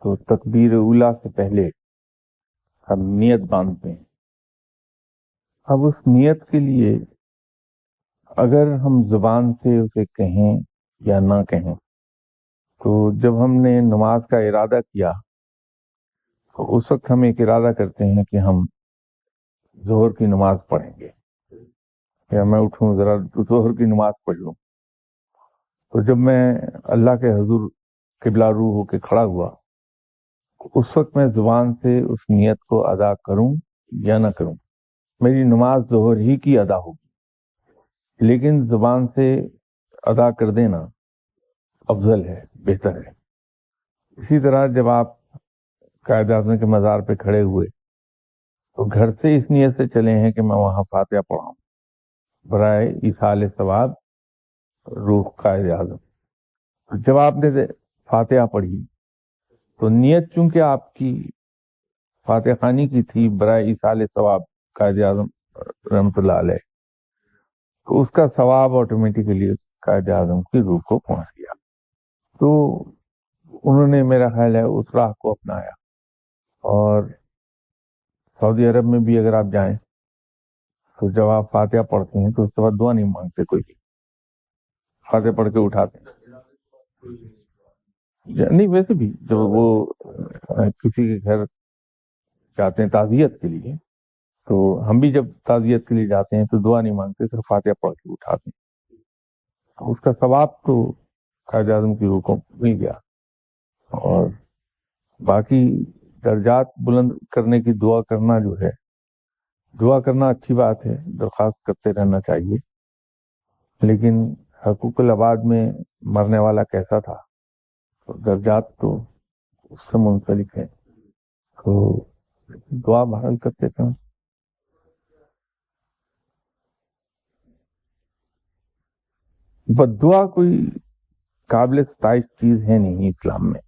تو تکبیر اولا سے پہلے ہم نیت باندھتے ہیں. اب اس نیت کے لیے اگر ہم زبان سے اسے کہیں یا نہ کہیں، تو جب ہم نے نماز کا ارادہ کیا تو اس وقت ہم ایک ارادہ کرتے ہیں کہ ہم ظہر کی نماز پڑھیں گے، یا میں اٹھوں ذرا ظہر کی نماز پڑھ لوں. تو جب میں اللہ کے حضور قبلہ رو ہو کے کھڑا ہوا، اس وقت میں زبان سے اس نیت کو ادا کروں یا نہ کروں، میری نماز ظہر ہی کی ادا ہوگی، لیکن زبان سے ادا کر دینا افضل ہے، بہتر ہے. اسی طرح جب آپ قائد اعظم کے مزار پہ کھڑے ہوئے تو گھر سے اس نیت سے چلے ہیں کہ میں وہاں فاتحہ پڑھاؤں برائے ایصال ثواب روح قائد اعظم. جب آپ نے فاتحہ پڑھی تو نیت چونکہ آپ کی فاتحہ خوانی کی تھی برائے ایصال ثواب قائد اعظم رحمۃ اللہ علیہ، تو اس کا ثواب آٹومیٹیکلی قائد اعظم کی روح کو پہنچ گیا. تو انہوں نے میرا خیال ہے اس راہ کو اپنایا. اور سعودی عرب میں بھی اگر آپ جائیں تو جب آپ فاتحہ پڑھتے ہیں تو اس کے بعد دعا نہیں مانگتے، کوئی بھی فاتحہ پڑھ کے اٹھاتے ہیں. نہیں، ویسے بھی جب وہ کسی کے گھر جاتے ہیں تعزیت کے لیے، تو ہم بھی جب تعزیت کے لیے جاتے ہیں تو دعا نہیں مانگتے، صرف فاتحہ پڑھ کے اٹھاتے ہیں. اس کا ثواب تو قائد اعظم کی روح کو مل گیا. اور باقی درجات بلند کرنے کی دعا کرنا جو ہے، دعا کرنا اچھی بات ہے، درخواست کرتے رہنا چاہیے، لیکن حقوق العباد میں مرنے والا کیسا تھا، تو درجات تو اس سے منسلک ہیں، تو دعا بحال کرتے تھے. بد دعا کوئی قابل ستائش چیز ہے نہیں اسلام میں،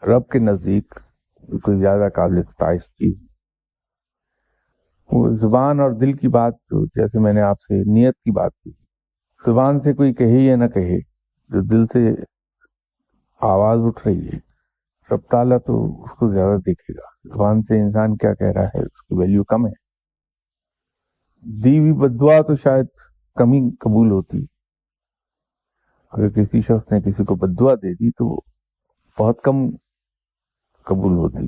رب کے نزدیک کوئی زیادہ قابل ستائش چیز. وہ زبان اور دل کی بات، تو جیسے میں نے آپ سے نیت کی بات کی، زبان سے کوئی کہے یا نہ کہے، جو دل سے آواز اٹھ رہی ہے رب تعالیٰ تو اس کو زیادہ دیکھے گا. زبان سے انسان کیا کہہ رہا ہے اس کی ویلیو کم ہے. دی ہوئی بد دعا تو شاید کم ہی قبول ہوتی. اگر کسی شخص نے کسی کو بد دعا دے دی تو بہت کم قبول ہوتی.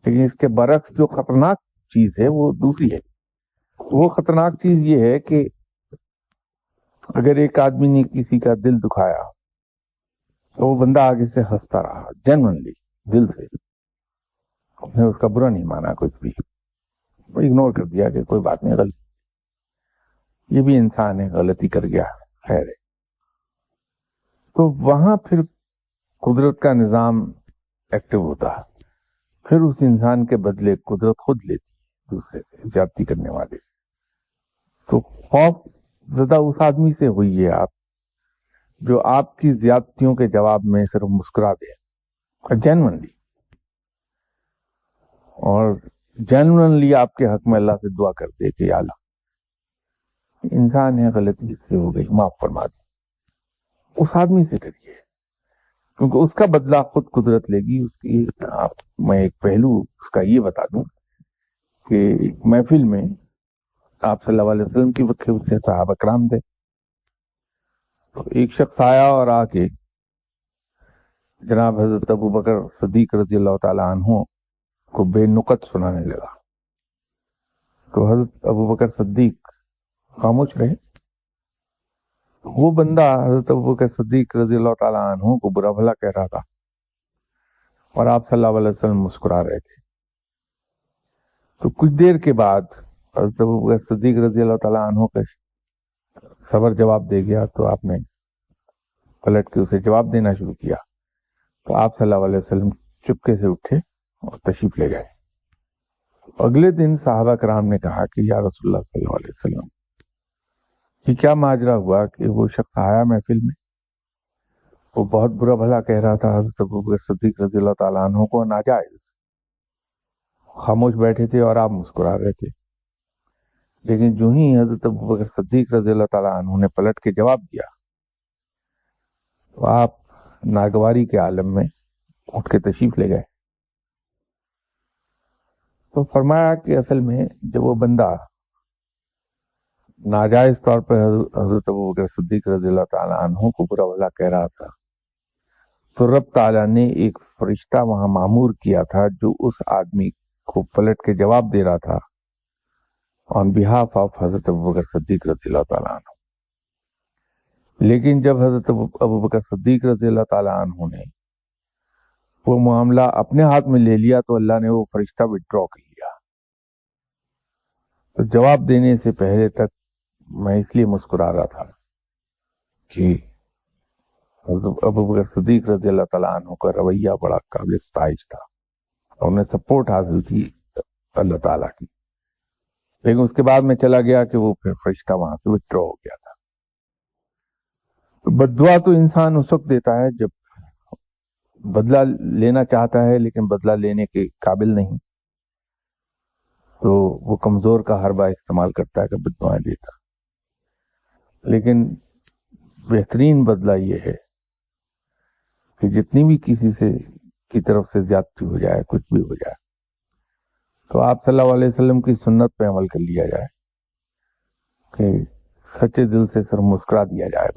لیکن اس کے برعکس جو خطرناک چیز ہے وہ دوسری ہے. وہ خطرناک چیز یہ ہے کہ اگر ایک آدمی نے کسی کا دل دکھایا تو وہ بندہ آگے سے ہنستا رہا جینوئنلی دل سے، اس نے اس کا برا نہیں مانا، کچھ بھی اگنور کر دیا کہ کوئی بات نہیں، غلطی، یہ بھی انسان ہے، غلطی کر گیا، خیر ہے. تو وہاں پھر قدرت کا نظام ایکٹیو ہوتا ہے. پھر اس انسان کے بدلے قدرت خود لیتی دوسرے سے، زیادتی کرنے والے سے. تو خوف زدہ اس آدمی سے ہوئی ہے آپ جو آپ کی زیادتیوں کے جواب میں صرف مسکرا دے جینوئنلی، اور جینوئنلی آپ کے حق میں اللہ سے دعا کر دے کہ یا اللہ انسان ہے، غلطی اس سے ہو گئی، معاف فرما دے. اس آدمی سے ڈریے، کیونکہ اس کا بدلہ خود قدرت لے گی. اس کی میں ایک پہلو اس کا یہ بتا دوں کہ ایک محفل میں آپ صلی اللہ علیہ وسلم کی وقت سے صحابہ کرام تھے. تو ایک شخص آیا اور آ کے جناب حضرت ابو بکر صدیق رضی اللہ تعالیٰ عنہ کو بے نقط سنانے لگا. تو حضرت ابو بکر صدیق خاموش رہے. وہ بندہ حضرت ابو بکر صدیق رضی اللہ تعالیٰ عنہ کو برا بھلا کہہ رہا تھا اور آپ صلی اللہ علیہ وسلم مسکرا رہے تھے. تو کچھ دیر کے بعد حضرت ابو بکر صدیق رضی اللہ تعالیٰ عنہ کا صبر جواب دے گیا، تو آپ نے پلٹ کے اسے جواب دینا شروع کیا. تو آپ صلی اللہ علیہ وسلم چپکے سے اٹھے اور تشریف لے گئے. اگلے دن صحابہ کرام نے کہا کہ یا رسول اللہ صلی اللہ علیہ وسلم، یہ کیا ماجرا ہوا کہ وہ شخص آیا محفل میں، وہ بہت برا بھلا کہہ رہا تھا حضرت ابو بکر صدیق رضی اللہ تعالیٰ عنہ کو، ناجائز، خاموش بیٹھے تھے اور آپ مسکرا رہے تھے. لیکن جو ہی حضرت ابو بکر صدیق رضی اللہ تعالیٰ عنہ نے پلٹ کے جواب دیا تو آپ ناگواری کے عالم میں اٹھ کے تشریف لے گئے. تو فرمایا کہ اصل میں جب وہ بندہ ناجائز طور پر حضرت ابوبکر صدیق رضی اللہ تعالیٰ عنہ کو برا بھلا کہہ رہا تھا، تو رب تعالیٰ نے ایک فرشتہ وہاں معمور کیا تھا جو اس آدمی کو پلٹ کے جواب دے رہا تھا آن بہاف آف حضرت ابوبکر صدیق رضی اللہ تعالیٰ عنہ. لیکن جب حضرت ابوبکر صدیق رضی اللہ تعالیٰ عنہ نے وہ معاملہ اپنے ہاتھ میں لے لیا تو اللہ نے وہ فرشتہ وڈرا کر لیا. تو جواب دینے سے پہلے تک میں اس لیے مسکرا رہا تھا کہ حضرت ابوبکر صدیق رضی اللہ تعالیٰ عنہ کا رویہ بڑا قابل ستائش تھا اور انہیں سپورٹ حاصل تھی اللہ تعالیٰ کی. لیکن اس کے بعد میں چلا گیا کہ وہ پھر فرشتہ وہاں سے وڈرا ہو گیا تھا. بددعا تو انسان اس وقت دیتا ہے جب بدلہ لینا چاہتا ہے لیکن بدلہ لینے کے قابل نہیں، تو وہ کمزور کا حربہ استعمال کرتا ہے کہ بددعائیں دیتا. لیکن بہترین بدلہ یہ ہے کہ جتنی بھی کسی سے کی طرف سے زیادتی ہو جائے، کچھ بھی ہو جائے، تو آپ صلی اللہ علیہ وسلم کی سنت پہ عمل کر لیا جائے کہ سچے دل سے صرف مسکرا دیا جائے.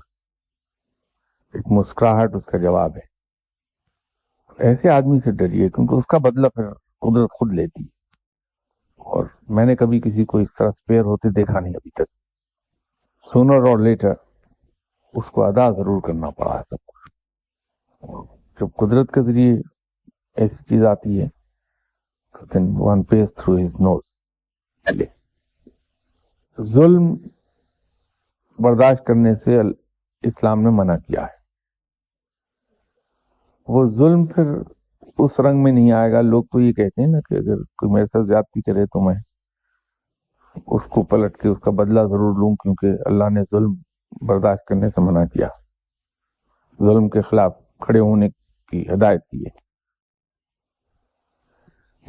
ایک مسکراہٹ اس کا جواب ہے. ایسے آدمی سے ڈریے کیونکہ اس کا بدلہ پھر قدرت خود لیتی ہے، اور میں نے کبھی کسی کو اس طرح سپیئر ہوتے دیکھا نہیں ابھی تک. سونر اور لیٹر اس کو ادا ضرور کرنا پڑا ہے سب کچھ. جب قدرت کے ذریعے ایسی چیز آتی ہے تو then one pays through his nose. ظلم برداشت کرنے سے اسلام نے منع کیا ہے. وہ ظلم پھر اس رنگ میں نہیں آئے گا. لوگ تو یہ کہتے ہیں نا کہ اگر کوئی میرے ساتھ زیادتی کرے تو میں اس کو پلٹ کے اس کا بدلہ ضرور لوں، کیونکہ اللہ نے ظلم برداشت کرنے سے منع کیا، ظلم کے خلاف کھڑے ہونے کی ہدایت کی ہے.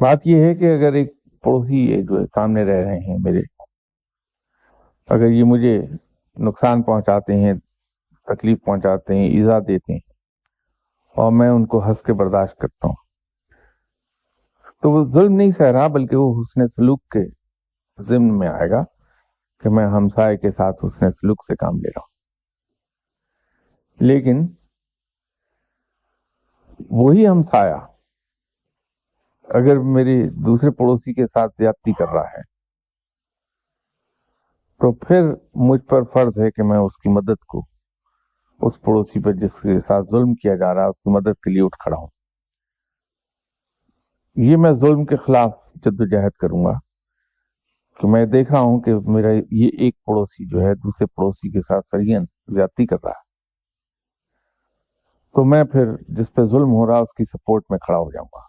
بات یہ ہے کہ اگر ایک پڑوسی جو سامنے رہ رہے ہیں میرے، اگر یہ مجھے نقصان پہنچاتے ہیں، تکلیف پہنچاتے ہیں، ایذا دیتے ہیں، اور میں ان کو ہنس کے برداشت کرتا ہوں، تو وہ ظلم نہیں سہ رہا بلکہ وہ حسن سلوک کے ضمن میں آئے گا کہ میں ہمسائے کے ساتھ حسن سلوک سے کام لے رہا ہوں. لیکن وہی ہمسایہ اگر میرے دوسرے پڑوسی کے ساتھ زیادتی کر رہا ہے تو پھر مجھ پر فرض ہے کہ میں اس کی مدد کو، اس پڑوسی پر جس کے ساتھ ظلم کیا جا رہا ہے اس کی مدد کے لیے اٹھ کھڑا ہوں. یہ میں ظلم کے خلاف جدوجہد کروں گا کہ میں دیکھ رہا ہوں کہ میرا یہ ایک پڑوسی جو ہے دوسرے پڑوسی کے ساتھ سرین زیادتی کر رہا ہے، تو میں پھر جس پہ ظلم ہو رہا اس کی سپورٹ میں کھڑا ہو جاؤں گا.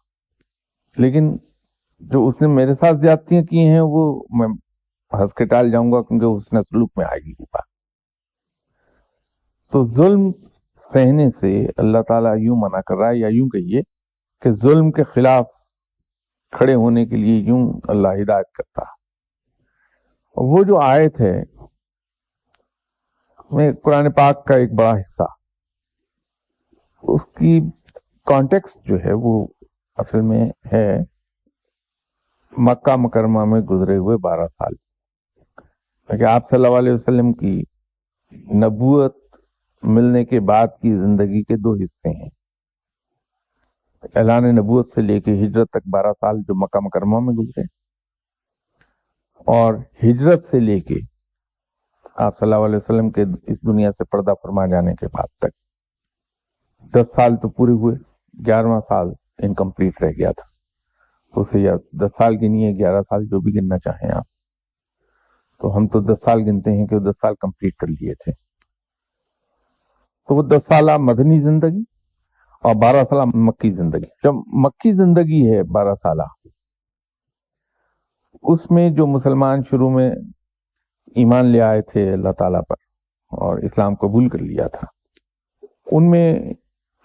لیکن جو اس نے میرے ساتھ زیادتیاں کی ہیں وہ میں ہنس کے ٹال جاؤں گا کیونکہ اس نے سلوک میں آئے گی وہ بات. تو ظلم سہنے سے اللہ تعالیٰ یوں منع کر رہا ہے، یا یوں کہیے کہ ظلم کے خلاف کھڑے ہونے کے لیے یوں اللہ ہدایت کرتا ہے. وہ جو آیت ہے میں قرآن پاک کا ایک بڑا حصہ، اس کی کانٹیکسٹ جو ہے وہ اصل میں ہے مکہ مکرمہ میں گزرے ہوئے 12 سال، کہ آپ صلی اللہ علیہ وسلم کی نبوت ملنے کے بعد کی زندگی کے 2 حصے ہیں. اعلان نبوت سے لے کے ہجرت تک 12 سال جو مکہ مکرمہ میں گزرے، اور ہجرت سے لے کے آپ صلی اللہ علیہ وسلم کے اس دنیا سے پردہ فرما جانے کے بعد تک 10 سال تو پورے ہوئے، 11واں سال انکمپلیٹ رہ گیا تھا. اسے یا 10 سال گنیے، 11 سال جو بھی گننا چاہیں آپ، تو ہم تو 10 سال گنتے ہیں کہ 10 سال کمپلیٹ کر لیے تھے. تو وہ 10 سالہ مدنی زندگی اور 12 سالہ مکی زندگی. جب مکی زندگی ہے 12 سالہ، اس میں جو مسلمان شروع میں ایمان لے آئے تھے اللہ تعالیٰ پر اور اسلام قبول کر لیا تھا، ان میں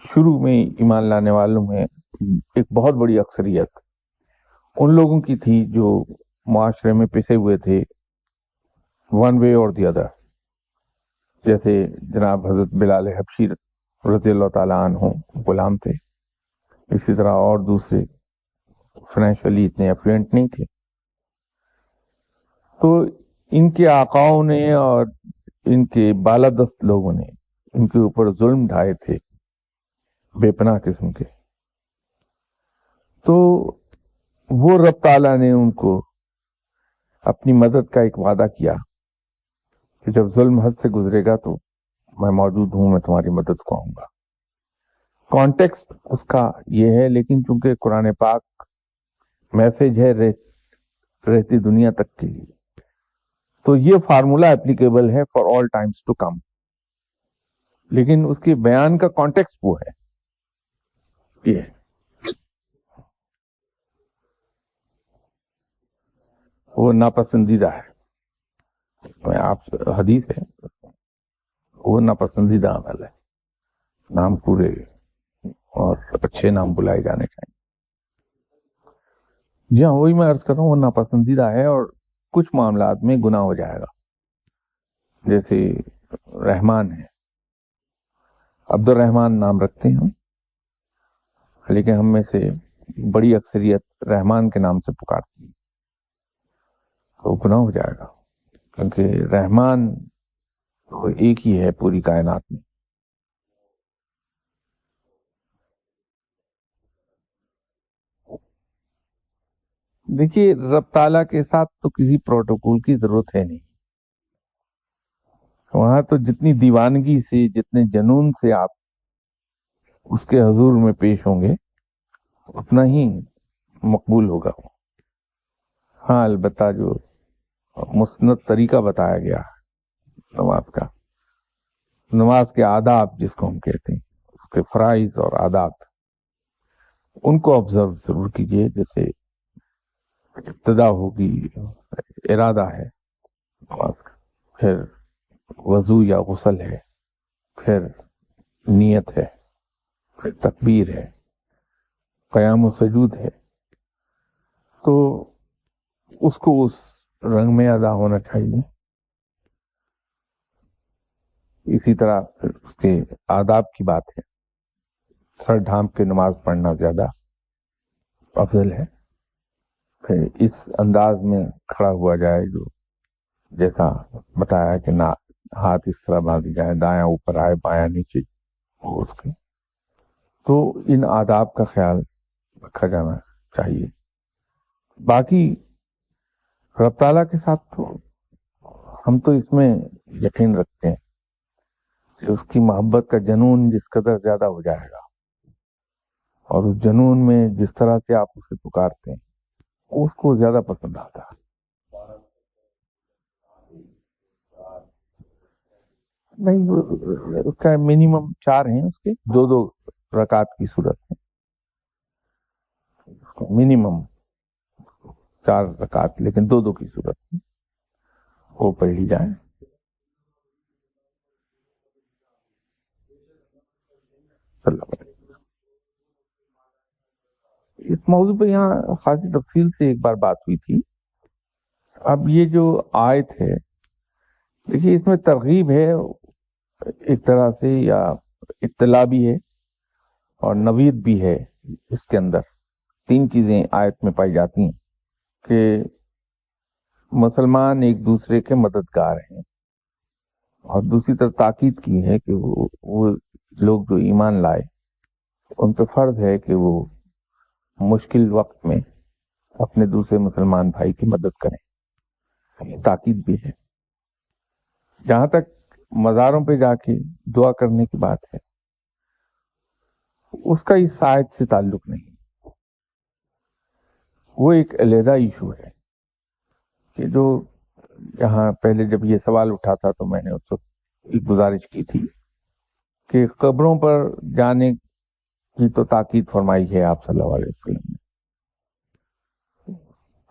شروع میں ایمان لانے والوں میں ایک بہت بڑی اکثریت ان لوگوں کی تھی جو معاشرے میں پسے ہوئے تھے ون وے اور دی ادر. جیسے جناب حضرت بلال حبشی رضی اللہ تعالیٰ عنہ غلام تھے، اسی طرح اور دوسرے فائنینشلی اتنے افلوئنٹ نہیں تھے. تو ان کے آقاؤں نے اور ان کے بالادست لوگوں نے ان کے اوپر ظلم ڈھائے تھے بے پناہ قسم کے. تو وہ رب تعالیٰ نے ان کو اپنی مدد کا ایک وعدہ کیا کہ جب ظلم حد سے گزرے گا تو میں موجود ہوں, میں تمہاری مدد کو آؤں گا. کانٹیکسٹ اس کا یہ ہے, لیکن چونکہ قرآن پاک میسج ہے رہتی دنیا تک کے لیے, تو یہ فارمولا اپلیکیبل ہے for all times to come. لیکن اس کے بیان کا کانٹیکسٹ وہ ہے, یہ وہ ناپسندیدہ ہے. میں آپ حدیث ہے, وہ ناپسندیدہ عمل ہے. نام پورے اور اچھے نام بلائے جانے چاہیے. جی ہاں, وہی میں عرض کر رہا ہوں, وہ ناپسندیدہ ہے اور کچھ معاملات میں گناہ ہو جائے گا. جیسے رحمان ہے, عبد الرحمان نام رکھتے ہیں ہم, لیکن ہم میں سے بڑی اکثریت رحمان کے نام سے پکارتی ہے, تو گناہ ہو جائے گا, کیونکہ رحمان تو ایک ہی ہے پوری کائنات میں. دیکھیے, رب تعالیٰ کے ساتھ تو کسی پروٹوکول کی ضرورت ہے نہیں. وہاں تو جتنی دیوانگی سے, جتنے جنون سے آپ اس کے حضور میں پیش ہوں گے, اتنا ہی مقبول ہوگا. ہاں, البتہ جو مسند طریقہ بتایا گیا نماز کا, نماز کے آداب جس کو ہم کہتے ہیں, اس کے فرائض اور آداب, ان کو آبزرو ضرور کیجیے. جیسے ابتدا ہوگی, ارادہ ہے نماز کا, پھر وضو یا غسل ہے, پھر نیت ہے, پھر تکبیر ہے, قیام و سجود ہے. تو اس کو اس رنگ میں ادا ہونا چاہیے. اسی طرح پھر اس کے آداب کی بات ہے, سر ڈھانپ کے نماز پڑھنا زیادہ افضل ہے. پھر اس انداز میں کھڑا ہوا جائے جو جیسا بتایا کہ نہ ہاتھ اس طرح باندھ جائے, دایاں اوپر آئے بایاں نیچے ہو اس کے. تو ان آداب کا خیال رکھا جانا چاہیے. باقی رب تعالیٰ کے ساتھ تو ہم تو اس میں یقین رکھتے ہیں کہ اس کی محبت کا جنون جس قدر زیادہ ہو جائے گا, اور اس جنون میں جس طرح سے آپ اسے پکارتے ہیں, اس کو زیادہ پسند آتا ہے. نہیں, اس کا منیمم 4 ہیں, اس کے 2 رکعت کی صورت ہے. منیمم 4 رکعت, لیکن 2 کی صورت ہے, وہ پڑھ لی جائے. صلی اللہ علیہ وسلم. اس موضوع پہ یہاں خاصی تفصیل سے ایک بار بات ہوئی تھی. اب یہ جو آیت ہے, دیکھیے اس میں ترغیب ہے ایک طرح سے, یا اطلاع بھی ہے اور نوید بھی ہے. اس کے اندر 3 چیزیں آیت میں پائی جاتی ہیں کہ مسلمان ایک دوسرے کے مددگار ہیں, اور دوسری طرف تاکید کی ہے کہ وہ لوگ جو ایمان لائے ان پہ فرض ہے کہ وہ مشکل وقت میں اپنے دوسرے مسلمان بھائی کی مدد کریں. تاکید بھی ہے. جہاں تک مزاروں پہ جا کے دعا کرنے کی بات ہے, اس کا اس آیت سے تعلق نہیں. وہ ایک علیحدہ ایشو ہے کہ جو یہاں پہلے جب یہ سوال اٹھا تھا تو میں نے اس وقت ایک گزارش کی تھی کہ قبروں پر جانے کی تو تاکید فرمائی ہے آپ صلی اللہ علیہ وسلم نے,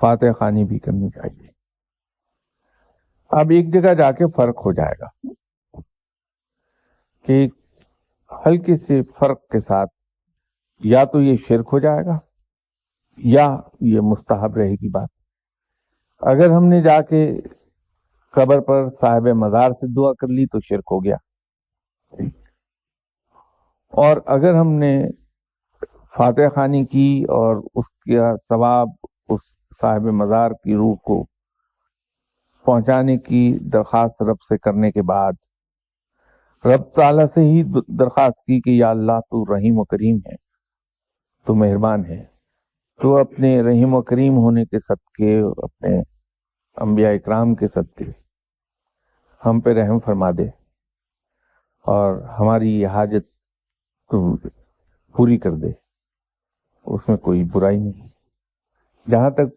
فاتح خوانی بھی کرنی چاہیے. اب ایک جگہ جا کے فرق ہو جائے گا کہ ہلکے سے فرق کے ساتھ یا تو یہ شرک ہو جائے گا یا یہ مستحب رہے گی بات. اگر ہم نے جا کے قبر پر صاحب مزار سے دعا کر لی تو شرک ہو گیا, اور اگر ہم نے فاتحہ خوانی کی اور اس کا ثواب اس صاحب مزار کی روح کو پہنچانے کی درخواست رب سے کرنے کے بعد رب تعالیٰ سے ہی درخواست کی کہ یا اللہ تو رحیم و کریم ہے، تو مہربان ہے، تو اپنے رحیم و کریم ہونے کے صدقے، اپنے انبیاء اکرام کے صدقے ہم پہ رحم فرما دے اور ہماری یہ حاجت تو پوری کر دے، اس میں کوئی برائی نہیں۔ جہاں تک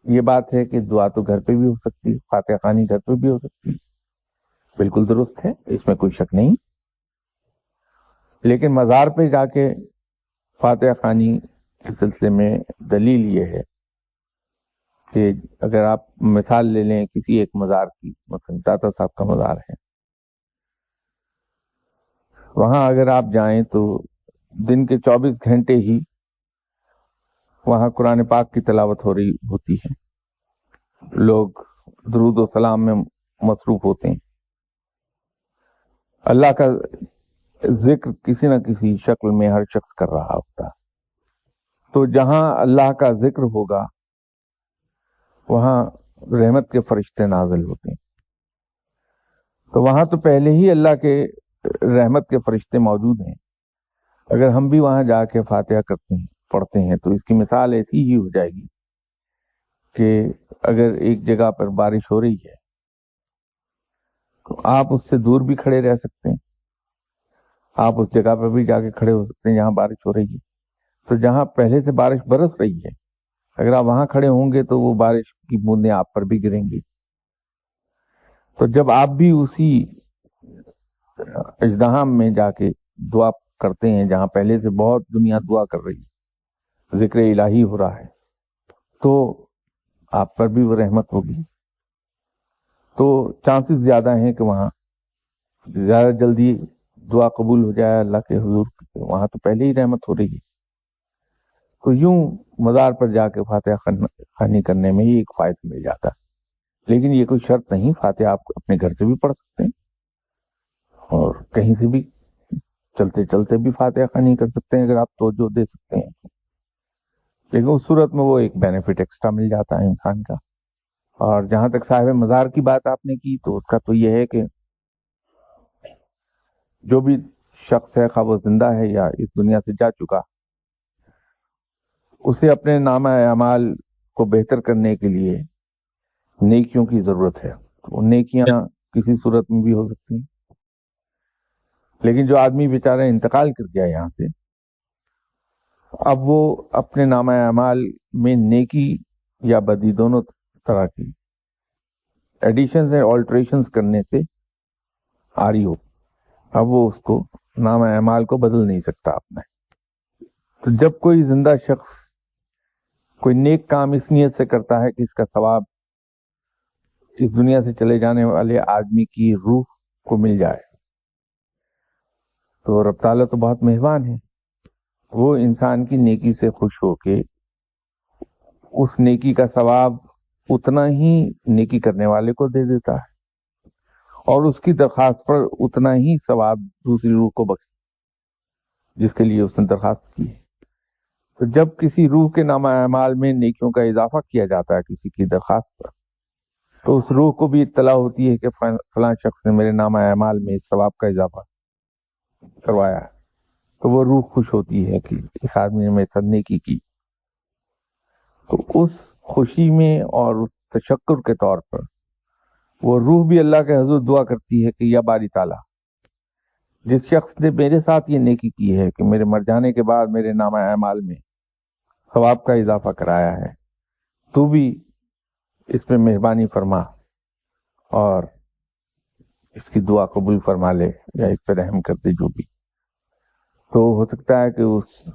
یہ بات ہے کہ دعا تو گھر پہ بھی ہو سکتی ہے، فاتحہ خوانی گھر پہ بھی ہو سکتی ہے، بالکل درست ہے، اس میں کوئی شک نہیں، لیکن مزار پہ جا کے فاتحہ خوانی کے سلسلے میں دلیل یہ ہے کہ اگر آپ مثال لے لیں کسی ایک مزار کی، مثلا داتا صاحب کا مزار ہے، وہاں اگر آپ جائیں تو دن کے 24 گھنٹے ہی وہاں قرآن پاک کی تلاوت ہو رہی ہوتی ہے، لوگ درود و سلام میں مصروف ہوتے ہیں، اللہ کا ذکر کسی نہ کسی شکل میں ہر شخص کر رہا ہوتا، تو جہاں اللہ کا ذکر ہوگا وہاں رحمت کے فرشتے نازل ہوتے ہیں، تو وہاں تو پہلے ہی اللہ کے رحمت کے فرشتے موجود ہیں، اگر ہم بھی وہاں جا کے فاتحہ کرتے ہیں، پڑھتے ہیں، تو اس کی مثال ایسی ہی ہو جائے گی کہ اگر ایک جگہ پر بارش ہو رہی ہے تو آپ اس سے دور بھی کھڑے رہ سکتے ہیں، آپ اس جگہ پر بھی جا کے کھڑے ہو سکتے ہیں جہاں بارش ہو رہی ہے، تو جہاں پہلے سے بارش برس رہی ہے اگر آپ وہاں کھڑے ہوں گے تو وہ بارش کی بوندیں آپ پر بھی گریں گی، تو جب آپ بھی اسی اجتہام میں جا کے دعا کرتے ہیں جہاں پہلے سے بہت دنیا دعا کر رہی ہے، ذکر الہی ہو رہا ہے، تو آپ پر بھی وہ رحمت ہوگی، تو چانسز زیادہ ہیں کہ وہاں زیادہ جلدی دعا قبول ہو جائے اللہ کے حضور، وہاں تو پہلے ہی رحمت ہو رہی ہے، تو یوں مزار پر جا کے فاتحہ خوانی کرنے میں ہی ایک فائدہ مل جاتا ہے، لیکن یہ کوئی شرط نہیں، فاتحہ آپ اپنے گھر سے بھی پڑھ سکتے ہیں اور کہیں سے بھی چلتے چلتے بھی فاتحہ خوانی کر سکتے ہیں اگر آپ توجہ دے سکتے ہیں، لیکن اس صورت میں وہ ایک بینیفٹ ایکسٹرا مل جاتا ہے انسان کا۔ اور جہاں تک صاحب مزار کی بات آپ نے کی تو اس کا تو یہ ہے کہ جو بھی شخص ہے، خواہ وہ زندہ ہے یا اس دنیا سے جا چکا، اسے اپنے نامہ اعمال کو بہتر کرنے کے لیے نیکیوں کی ضرورت ہے، وہ نیکیاں کسی صورت میں بھی ہو سکتی ہیں، لیکن جو آدمی بیچارہ انتقال کر گیا یہاں سے، اب وہ اپنے نامہ اعمال میں نیکی یا بدی دونوں طرح کی ایڈیشنز اور آلٹریشنز کرنے سے آری ہو، اب وہ اس کو نامہ اعمال کو بدل نہیں سکتا اپنا، تو جب کوئی زندہ شخص کوئی نیک کام اس نیت سے کرتا ہے کہ اس کا ثواب اس دنیا سے چلے جانے والے آدمی کی روح کو مل جائے، تو رب تعالیٰ تو بہت مہربان ہے، وہ انسان کی نیکی سے خوش ہو کے اس نیکی کا ثواب اتنا ہی نیکی کرنے والے کو دے دیتا ہے اور اس کی درخواست پر اتنا ہی ثواب دوسری روح کو بخش جس کے لیے اس نے درخواست کی ہے، تو جب کسی روح کے نامہ اعمال میں نیکیوں کا اضافہ کیا جاتا ہے کسی کی درخواست پر، تو اس روح کو بھی اطلاع ہوتی ہے کہ فلاں شخص نے میرے نامہ اعمال میں اس ثواب کا اضافہ کروایا ہے، تو وہ روح خوش ہوتی ہے کہ اس آدمی نے میرے ساتھ نیکی کی، تو اس خوشی میں اور اس تشکر کے طور پر وہ روح بھی اللہ کے حضور دعا کرتی ہے کہ یا باری تعالیٰ، جس شخص نے میرے ساتھ یہ نیکی کی ہے کہ میرے مر جانے کے بعد میرے نامہ اعمال میں ثواب کا اضافہ کرایا ہے، تو بھی اس پہ مہربانی فرما اور اس کی دعا قبول فرما لے یا اس پہ رحم کر دے، جو بھی، تو ہو سکتا ہے کہ اس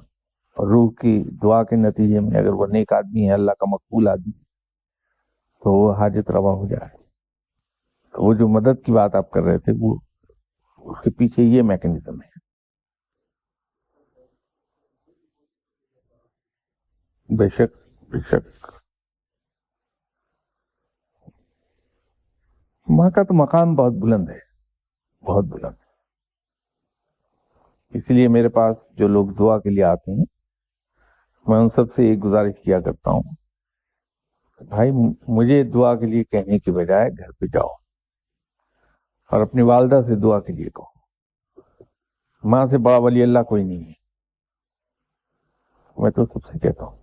روح کی دعا کے نتیجے میں اگر وہ نیک آدمی ہے، اللہ کا مقبول آدمی، تو وہ حاجت روا ہو جائے، تو وہ جو مدد کی بات آپ کر رہے تھے وہ اس کے پیچھے یہ میکنزم ہے۔ بے شک بے شک، وہاں کا تو مقام بہت بلند ہے، بہت بلند، اسی لیے میرے پاس جو لوگ دعا کے لیے آتے ہیں میں ان سب سے ایک گزارش کیا کرتا ہوں، بھائی مجھے دعا کے لیے کہنے کی بجائے گھر پہ جاؤ اور اپنی والدہ سے دعا کے لیے کہو. ماں سے بڑا ولی اللہ کوئی نہیں ہے. میں تو سب سے کہتا ہوں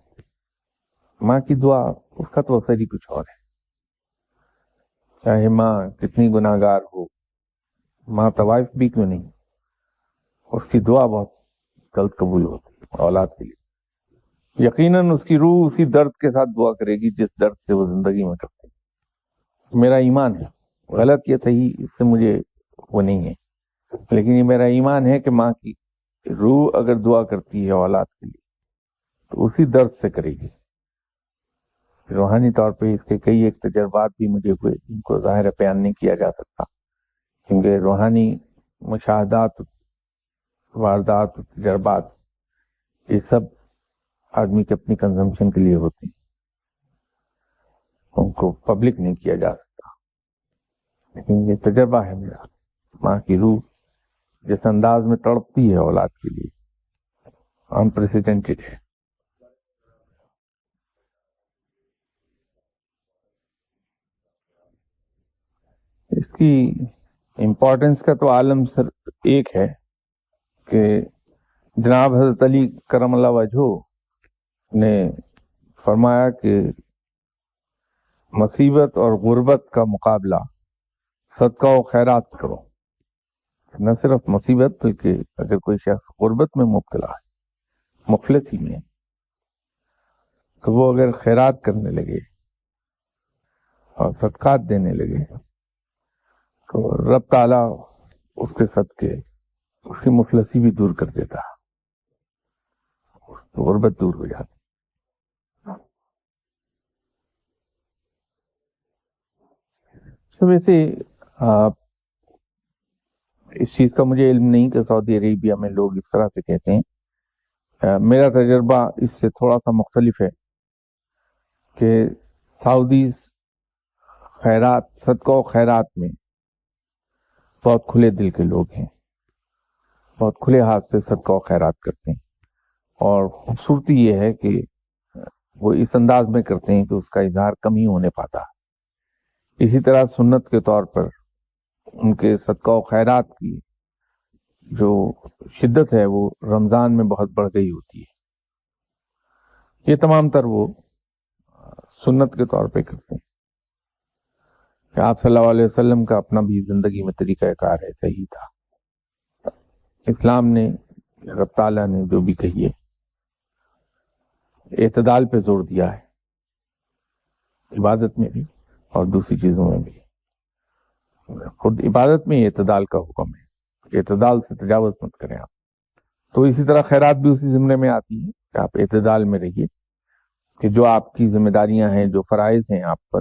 ماں کی دعا، اس کا تو اثر ہی کچھ اور ہے. چاہے ماں کتنی گناہگار ہو، ماں طوائف بھی کیوں نہیں، اس کی دعا بہت جلد قبول ہوتی ہے اولاد کے لیے. یقیناً اس کی روح اسی درد کے ساتھ دعا کرے گی جس درد سے وہ زندگی میں کرتے ہیں. میرا ایمان ہے، غلط یا صحیح اس سے مجھے وہ نہیں ہے، لیکن یہ میرا ایمان ہے کہ ماں کی روح اگر دعا کرتی ہے اولاد کے لیے تو اسی درد سے کرے گی. روحانی طور پہ اس کے کئی ایک تجربات بھی مجھے ہوئے جن کو ظاہر بیان نہیں کیا جا سکتا، کیونکہ روحانی مشاہدات، واردات، تجربات یہ سب آدمی کے اپنی کنزمپشن کے لیے ہوتے ہیں، ان کو پبلک نہیں کیا جا سکتا. لیکن یہ تجربہ ہے میرا، ماں کی روح جس انداز میں تڑپتی ہے اولاد کے لیے انپریسیڈنٹڈ ہے. اس کی امپورٹنس کا تو عالم سر ایک ہے کہ جناب حضرت علی کرم اللہ وجہہ نے فرمایا کہ مصیبت اور غربت کا مقابلہ صدقہ و خیرات کرو. نہ صرف مصیبت بلکہ اگر کوئی شخص غربت میں مبتلا ہے، مفلسی میں، تو وہ اگر خیرات کرنے لگے اور صدقات دینے لگے تو رب تعالیٰ اس کے صدقے اس کی مفلسی بھی دور کر دیتا، غربت دور ہو جاتی. تو ویسے اس چیز کا مجھے علم نہیں کہ سعودی عربیہ میں لوگ اس طرح سے کہتے ہیں. میرا تجربہ اس سے تھوڑا سا مختلف ہے کہ سعودی خیرات، صدقہ و خیرات میں بہت کھلے دل کے لوگ ہیں، بہت کھلے ہاتھ سے صدقہ و خیرات کرتے ہیں، اور خوبصورتی یہ ہے کہ وہ اس انداز میں کرتے ہیں کہ اس کا اظہار کم ہی ہونے پاتا. اسی طرح سنت کے طور پر ان کے صدقہ و خیرات کی جو شدت ہے وہ رمضان میں بہت بڑھ گئی ہوتی ہے. یہ تمام تر وہ سنت کے طور پہ کرتے ہیں کہ آپ صلی اللہ علیہ وسلم کا اپنا بھی زندگی میں طریقہ کار ہے، صحیح تھا. اسلام نے، رب تعالیٰ نے جو بھی کہی ہے، اعتدال پہ زور دیا ہے، عبادت میں بھی اور دوسری چیزوں میں بھی. خود عبادت میں اعتدال کا حکم ہے، اعتدال سے تجاوز مت کریں آپ. تو اسی طرح خیرات بھی اسی زمرے میں آتی ہے کہ آپ اعتدال میں رہیے، کہ جو آپ کی ذمہ داریاں ہیں، جو فرائض ہیں آپ پر،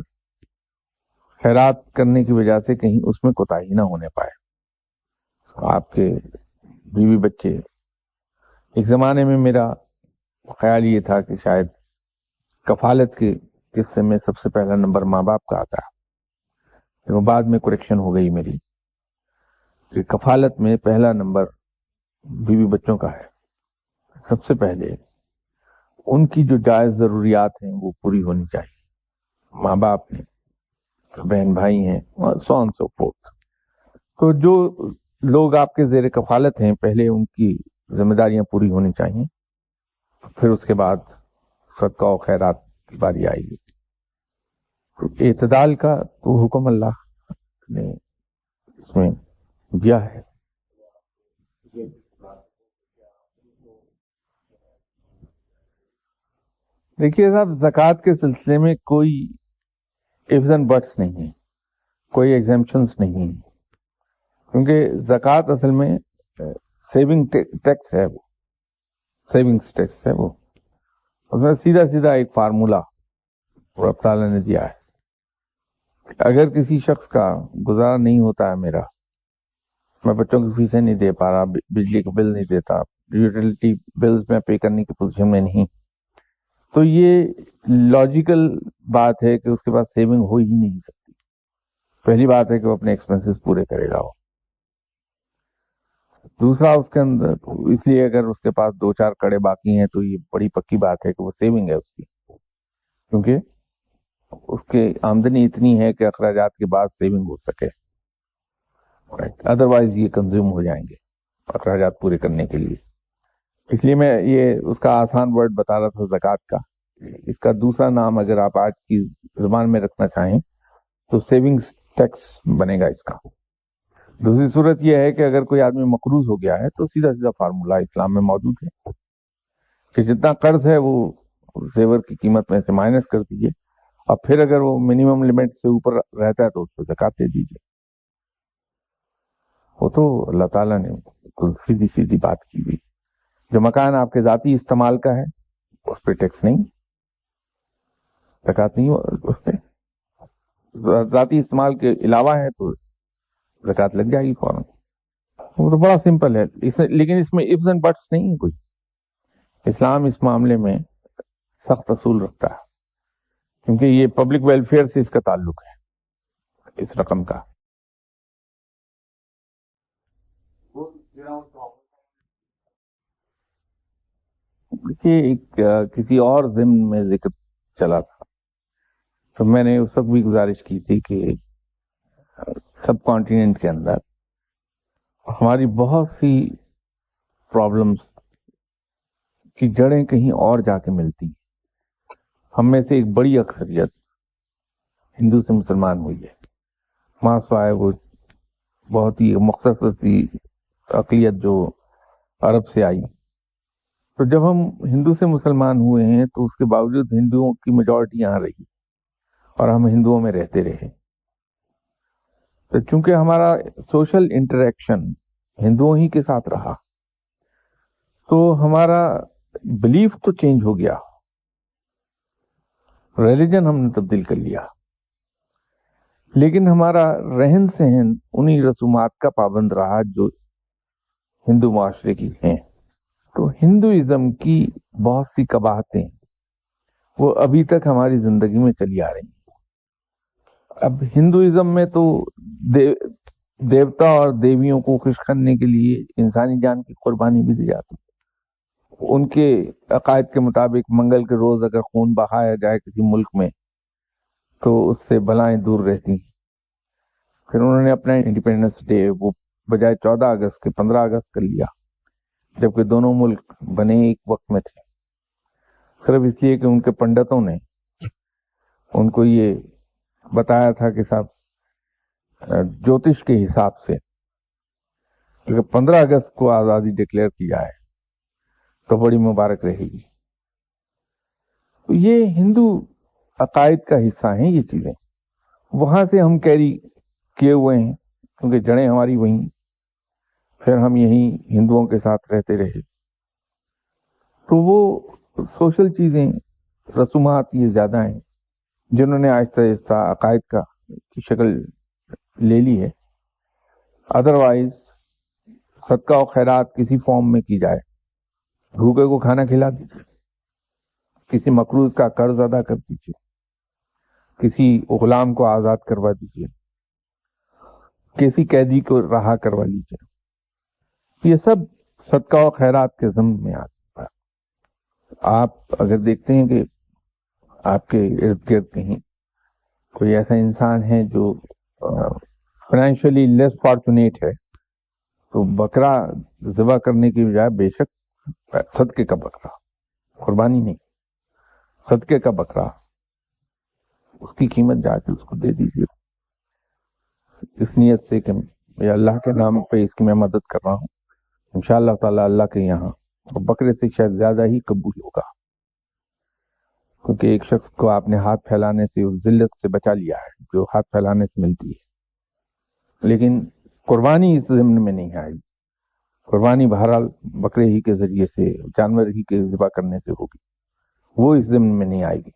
خیرات کرنے کی وجہ سے کہیں اس میں کوتاہی نہ ہونے پائے. آپ کے بیوی بچے، ایک زمانے میں میرا خیال یہ تھا کہ شاید کفالت کے قصے میں سب سے پہلا نمبر ماں باپ کا آتا ہے، وہ بعد میں کریکشن ہو گئی میری کہ کفالت میں پہلا نمبر بیوی بچوں کا ہے. سب سے پہلے ان کی جو جائز ضروریات ہیں وہ پوری ہونی چاہیے. ماں باپ نے، بہن بھائی ہیں، اور سو آن سو فورتھ. تو جو لوگ آپ کے زیر کفالت ہیں پہلے ان کی ذمہ داریاں پوری ہونی چاہیے، پھر اس کے بعد صدقہ و خیرات کی باری آئے گی. اعتدال کا تو حکم اللہ نے اس میں دیا ہے. دیکھیے صاحب، زکوٰۃ کے سلسلے میں کوئی ifs and buts نہیں ہے، کوئی ایگزمپشنز نہیں ہیں، کیونکہ زکوٰۃ اصل میں سیونگ ٹیکس ہے، وہ سیونگز ٹیکس ہے. وہ اس میں سیدھا سیدھا ایک فارمولا رب تعالیٰ نے دیا ہے. اگر کسی شخص کا گزارا نہیں ہوتا ہے، میرا، میں بچوں کی فیسیں نہیں دے پا رہا، بجلی کا بل نہیں دیتا، یوٹیلٹی بلز میں پے کرنے کی پوزیشن میں نہیں، تو یہ لاجیکل بات ہے کہ اس کے پاس سیونگ ہو ہی نہیں سکتی. پہلی بات ہے کہ وہ اپنے ایکسپنسز پورے کرے گا. دوسرا اس کے اندر اس لیے اگر اس کے پاس 2-4 کڑے باقی ہیں تو یہ بڑی پکی بات ہے کہ وہ سیونگ ہے اس کی، کیونکہ اس کے آمدنی اتنی ہے کہ اخراجات کے بعد سیونگ ہو سکے، ادروائز یہ کنزیوم ہو جائیں گے اخراجات پورے کرنے کے لیے. اس لیے میں یہ اس کا آسان ورڈ بتا رہا تھا زکوٰۃ کا. اس کا دوسرا نام اگر آپ آج کی زبان میں رکھنا چاہیں تو سیونگز ٹیکس بنے گا اس کا. دوسری صورت یہ ہے کہ اگر کوئی آدمی مقروض ہو گیا ہے تو سیدھا سیدھا فارمولہ اسلام میں موجود ہے کہ جتنا قرض ہے وہ زیور کی قیمت میں سے مائنس کر دیجیے، اور پھر اگر وہ منیمم لمٹ سے اوپر رہتا ہے تو اس کو زکوٰۃ دے دیجیے. وہ تو اللہ تعالیٰ نے سیدھی سیدھی بات کی ہوئی. جو مکان آپ کے ذاتی استعمال کا ہے اس پہ ٹیکس نہیں، زکوٰۃ نہیں اس پہ. ذاتی استعمال کے علاوہ ہے تو زکوٰۃ لگ جائے گی فوراً. وہ تو بڑا سمپل ہے، لیکن اس میں ifs and buts نہیں ہے کوئی. اسلام اس معاملے میں سخت اصول رکھتا ہے کیونکہ یہ پبلک ویلفیئر سے اس کا تعلق ہے اس رقم کا. دیکھیے کسی اور ضمن میں ذکر چلا تھا تو میں نے اس وقت بھی گزارش کی تھی کہ سب کانٹیننٹ کے اندر ہماری بہت سی پرابلمز کی جڑیں کہیں اور جا کے ملتی ہیں. ہم میں سے ایک بڑی اکثریت ہندو سے مسلمان ہوئی ہے، ماسوائے وہ بہت ہی مختصر سی اقلیت جو عرب سے آئی. تو جب ہم ہندو سے مسلمان ہوئے ہیں تو اس کے باوجود ہندوؤں کی میجورٹی یہاں رہی اور ہم ہندوؤں میں رہتے رہے. تو چونکہ ہمارا سوشل انٹریکشن ہندوؤں ہی کے ساتھ رہا تو ہمارا بلیف تو چینج ہو گیا، ریلیجن ہم نے تبدیل کر لیا، لیکن ہمارا رہن سہن انہی رسومات کا پابند رہا جو ہندو معاشرے کی ہیں. تو ہندوازم کی بہت سی قباحتیں وہ ابھی تک ہماری زندگی میں چلی آ رہی ہیں. اب ہندوازم میں تو دیوتا اور دیویوں کو خوش کرنے کے لیے انسانی جان کی قربانی بھی دی جاتی. ان کے عقائد کے مطابق منگل کے روز اگر خون بہایا جائے کسی ملک میں تو اس سے بلائیں دور رہتی. پھر انہوں نے اپنا انڈیپینڈنس ڈے وہ بجائے 14 اگست کے 15 اگست کر لیا، جبکہ دونوں ملک بنے ایک وقت میں تھے، صرف اس لیے کہ ان کے پنڈتوں نے ان کو یہ بتایا تھا کہ صاحب جوتش کے حساب سے اگر 15 اگست کو آزادی ڈکلیئر کی جائے تو بڑی مبارک رہے گی. تو یہ ہندو عقائد کا حصہ ہیں یہ چیزیں، وہاں سے ہم کیری کیے ہوئے ہیں کیونکہ جڑیں ہماری وہیں. پھر ہم یہیں ہندوؤں کے ساتھ رہتے رہے تو وہ سوشل چیزیں رسومات یہ زیادہ ہیں جنہوں نے آہستہ آہستہ عقائد کی شکل لے لی ہے. ادروائز صدقہ و خیرات کسی فارم میں کی جائے، بھوکے کو کھانا کھلا دیجیے، کسی مقروض کا قرض ادا کر دیجیے، کسی غلام کو آزاد کروا دیجیے، کسی قیدی کو رہا کروا لیجیے. یہ سب صدقہ و خیرات کے ضمن میں آتا ہے. آپ اگر دیکھتے ہیں کہ آپ کے ارد گرد کہیں کوئی ایسا انسان ہے جو فائنینشلی لیس فارچونیٹ ہے تو بکرا ذبح کرنے کی بجائے بے شک صدقے کا بکرا، قربانی نہیں، صدقے کا بکرا اس کی قیمت جا کے اس کو دے دیجیے اس نیت سے کہ یا اللہ کے نام پہ اس کی میں مدد کر رہا ہوں. انشاءاللہ تعالی اللہ کے یہاں بکرے سے شاید زیادہ ہی قبول ہوگا، کیونکہ ایک شخص کو آپ نے ہاتھ پھیلانے سے اس ذلت سے بچا لیا ہے جو ہاتھ پھیلانے سے ملتی ہے. لیکن قربانی اس ضمن میں نہیں آئی. قربانی بہرحال بکرے ہی کے ذریعے سے، جانور ہی کے ذبح کرنے سے ہوگی، وہ اس ضمن میں نہیں آئے گی.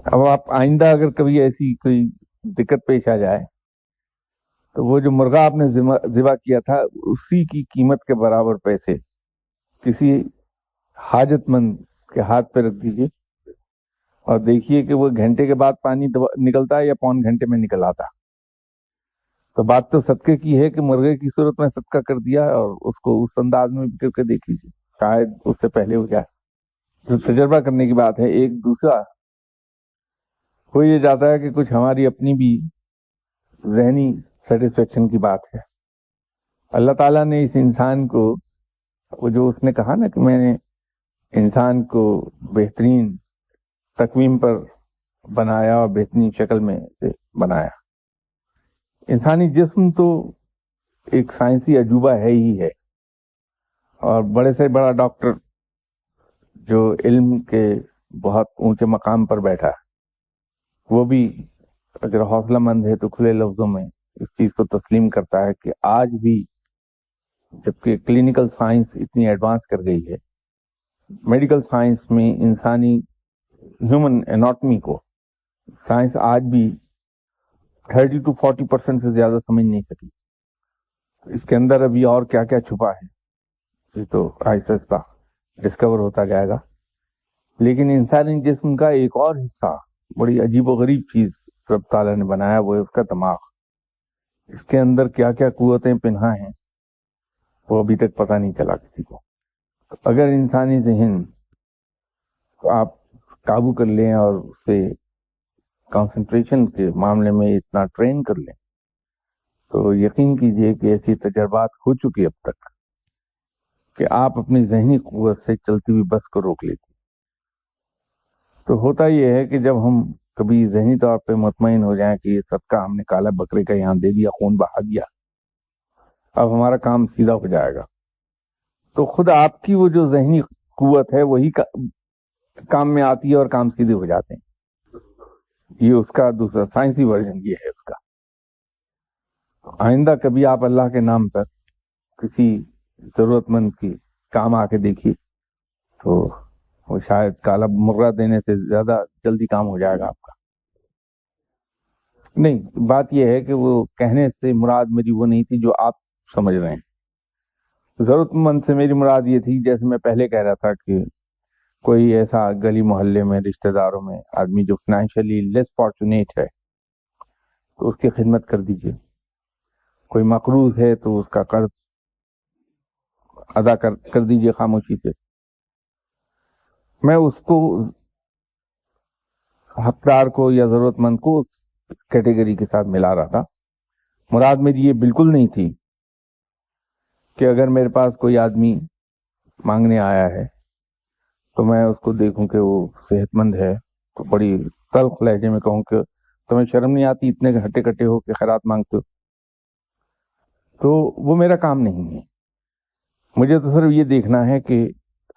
اب آپ آئندہ اگر کبھی ایسی کوئی دقت پیش آ جائے تو وہ جو مرغا آپ نے ذبح کیا تھا اسی کی قیمت کے برابر پیسے کسی حاجت مند کے ہاتھ پہ رکھ دیجیے اور دیکھیے کہ وہ گھنٹے کے بعد پانی نکلتا ہے یا پون گھنٹے میں نکل آتا. تو بات تو صدقے کی ہے کہ مرغے کی صورت میں صدقہ کر دیا اور اس کو اس انداز میں کر کے دیکھ لیجیے, شاید اس سے پہلے ہو جائے. جو تجربہ کرنے کی بات ہے. ایک دوسرا ہو یہ جاتا ہے کہ کچھ ہماری اپنی بھی ذہنی سیٹسفیکشن کی بات ہے. اللہ تعالیٰ نے اس انسان کو, وہ جو اس نے کہا نا کہ میں نے انسان کو بہترین تقویم پر بنایا اور بہترین شکل میں سے بنایا. انسانی جسم تو ایک سائنسی عجوبہ ہے ہی ہے, اور بڑے سے بڑا ڈاکٹر جو علم کے بہت اونچے مقام پر بیٹھا ہے وہ بھی اگر حوصلہ مند ہے تو کھلے لفظوں میں اس چیز کو تسلیم کرتا ہے کہ آج بھی جبکہ کلینکل سائنس اتنی ایڈوانس کر گئی ہے, میڈیکل سائنس میں انسانی ہیومن اناٹمی کو سائنس آج بھی 30 to 40% سے زیادہ سمجھ نہیں سکی. اس کے اندر ابھی اور کیا کیا چھپا ہے یہ تو آہستہ آہستہ ڈسکور ہوتا جائے گا. لیکن انسانی جسم کا ایک اور حصہ, بڑی عجیب و غریب چیز رب تعالیٰ نے بنایا, وہ ہے اس کا دماغ. اس کے اندر کیا کیا قوتیں پنہا ہیں وہ ابھی تک پتہ نہیں چلا کسی کو. اگر انسانی ذہن کو آپ قابو کر لیں اور اسے کنسنٹریشن کے معاملے میں اتنا ٹرین کر لیں تو یقین کیجئے کہ ایسی تجربات ہو چکی اب تک کہ آپ اپنی ذہنی قوت سے چلتی ہوئی بس کو روک لیتی. تو ہوتا یہ ہے کہ جب ہم کبھی ذہنی طور پہ مطمئن ہو جائیں کہ یہ صدقہ ہم نے کالا بکرے کا یہاں دے دیا, خون بہا دیا, اب ہمارا کام سیدھا ہو جائے گا, تو خود آپ کی وہ جو ذہنی قوت ہے وہی کام میں آتی ہے اور کام سیدھے ہو جاتے ہیں. یہ اس کا دوسرا سائنسی ورژن یہ ہے اس کا. آئندہ کبھی آپ اللہ کے نام پر کسی ضرورت مند کی کام آ کے دیکھیے تو وہ شاید کالا مرغا دینے سے زیادہ جلدی کام ہو جائے گا آپ کا. نہیں, بات یہ ہے کہ وہ کہنے سے مراد میری وہ نہیں تھی جو آپ سمجھ رہے ہیں. ضرورت مند سے میری مراد یہ تھی, جیسے میں پہلے کہہ رہا تھا, کہ کوئی ایسا گلی محلے میں رشتہ داروں میں آدمی جو فائنینشلی لیس فارچونیٹ ہے تو اس کی خدمت کر دیجیے. کوئی مقروض ہے تو اس کا قرض ادا کر دیجیے خاموشی سے. میں اس کو حقدار کو یا ضرورت مند کو اس کیٹیگری کے ساتھ ملا رہا تھا. مراد میری یہ بالکل نہیں تھی کہ اگر میرے پاس کوئی آدمی مانگنے آیا ہے تو میں اس کو دیکھوں کہ وہ صحت مند ہے تو بڑی تلخ لہجے میں کہوں کہ تمہیں شرم نہیں آتی اتنے ہٹے کٹے ہو کے خیرات مانگتے ہو. تو وہ میرا کام نہیں ہے. مجھے تو صرف یہ دیکھنا ہے کہ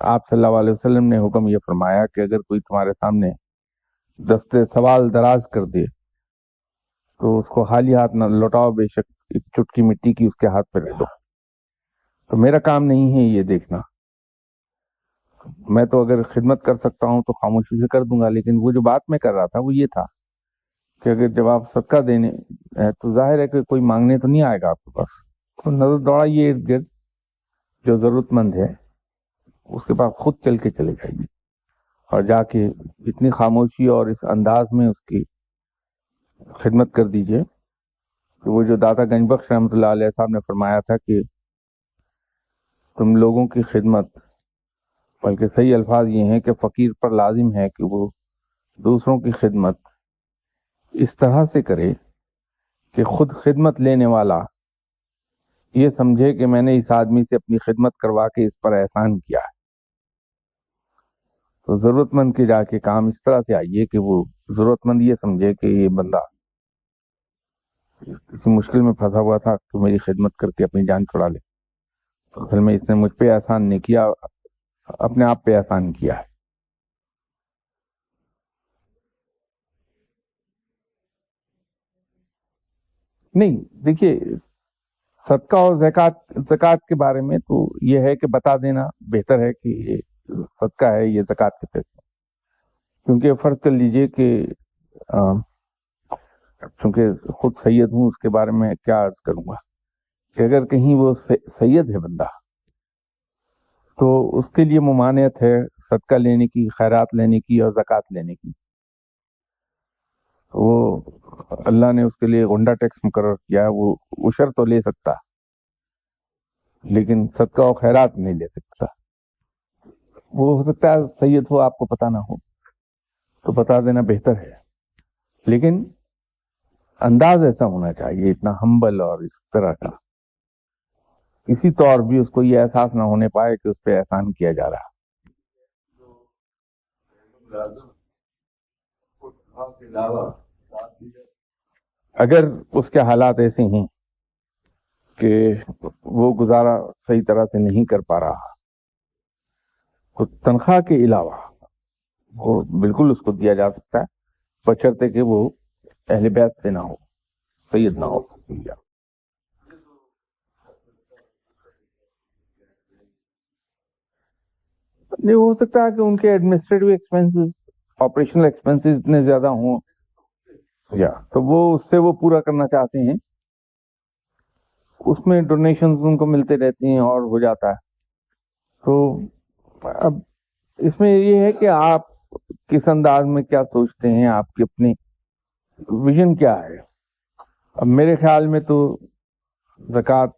آپ صلی اللہ علیہ وسلم نے حکم یہ فرمایا کہ اگر کوئی تمہارے سامنے دستے سوال دراز کر دے تو اس کو خالی ہاتھ نہ لوٹاؤ, بے شک ایک چٹکی مٹی کی اس کے ہاتھ پہ رکھ دو. تو میرا کام نہیں ہے یہ دیکھنا. میں تو اگر خدمت کر سکتا ہوں تو خاموشی سے کر دوں گا, لیکن وہ جو بات میں کر رہا تھا وہ یہ تھا کہ اگر جب آپ صدقہ دینے تو ظاہر ہے کہ کوئی مانگنے تو نہیں آئے گا آپ کے پاس, تو نظر دوڑائیے ارد گرد, جو ضرورت مند ہے اس کے پاس خود چل کے چلے جائیے اور جا کے اتنی خاموشی اور اس انداز میں اس کی خدمت کر دیجئے کہ وہ جو داتا گنج بخش رحمۃ اللہ علیہ صاحب نے فرمایا تھا کہ تم لوگوں کی خدمت, بلکہ صحیح الفاظ یہ ہیں کہ فقیر پر لازم ہے کہ وہ دوسروں کی خدمت اس طرح سے کرے کہ خود خدمت لینے والا یہ سمجھے کہ میں نے اس آدمی سے اپنی خدمت کروا کے اس پر احسان کیا ہے. تو ضرورت مند کے جا کے کام اس طرح سے آئیے کہ وہ ضرورت مند یہ سمجھے کہ یہ بندہ کسی مشکل میں پھنسا ہوا تھا تو میری خدمت کر کے اپنی جان چھڑا لے. تو اصل میں اس نے مجھ پہ احسان نہیں کیا, اپنے آپ پہ احسان کیا ہے. نہیں دیکھیے, صدقہ اور زکوٰۃ کے بارے میں تو یہ ہے کہ بتا دینا بہتر ہے کہ یہ صدقہ ہے, یہ زکوٰۃ کے پیسے. کیونکہ فرض کر لیجئے کہ چونکہ خود سید ہوں اس کے بارے میں کیا عرض کروں گا کہ اگر کہیں وہ سید ہے بندہ تو اس کے لیے ممانعت ہے صدقہ لینے کی، خیرات لینے کی اور زکوٰۃ لینے کی. وہ اللہ نے اس کے لیے غنڈہ ٹیکس مقرر کیا، وہ عشر تو لے سکتا لیکن صدقہ و خیرات نہیں لے سکتا. وہ ہو سکتا ہے سید ہو، آپ کو پتہ نہ ہو تو بتا دینا بہتر ہے، لیکن انداز ایسا ہونا چاہیے اتنا ہمبل اور اس طرح کا، کسی طور بھی اس کو یہ احساس نہ ہونے پائے کہ اس پہ احسان کیا جا رہا. اگر اس کے حالات ایسے ہیں کہ وہ گزارا صحیح طرح سے نہیں کر پا رہا تو تنخواہ کے علاوہ وہ بالکل اس کو دیا جا سکتا ہے، بشرطے کہ وہ اہل بیت سے نہ ہو، سید نہ ہو. نہیں ہو سکتا ہے کہ ان کے ایڈمنسٹریٹو ایکسپینسز، آپریشنل ایکسپینسز اتنے زیادہ ہوں یا تو وہ اس سے وہ پورا کرنا چاہتے ہیں، اس میں ڈونیشنز ان کو ملتے رہتی ہیں اور ہو جاتا ہے. تو اب اس میں یہ ہے کہ آپ کس انداز میں کیا سوچتے ہیں، آپ کی اپنی ویژن کیا ہے. اب میرے خیال میں تو زکوٰۃ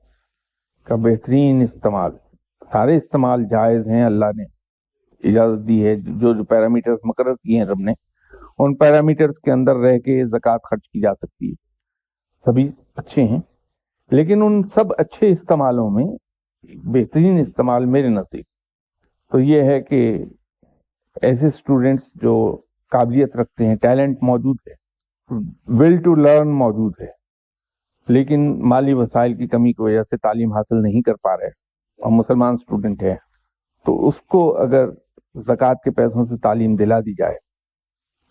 کا بہترین استعمال، سارے استعمال جائز ہیں، اللہ نے اجازت دی ہے، جو پیرامیٹرز مقرر کیے ہیں رب نے، ان پیرامیٹرز کے اندر رہ کے زکوٰۃ خرچ کی جا سکتی ہے، سبھی اچھے ہیں. لیکن ان سب اچھے استعمالوں میں بہترین استعمال میرے نزدیک تو یہ ہے کہ ایسے اسٹوڈنٹس جو قابلیت رکھتے ہیں، ٹیلنٹ موجود ہے، ول ٹو لرن موجود ہے، لیکن مالی وسائل کی کمی کی وجہ سے تعلیم حاصل نہیں کر پا رہے اور مسلمان اسٹوڈنٹ ہے، تو اس کو اگر زکوٰۃ کے پیسوں سے تعلیم دلا دی جائے،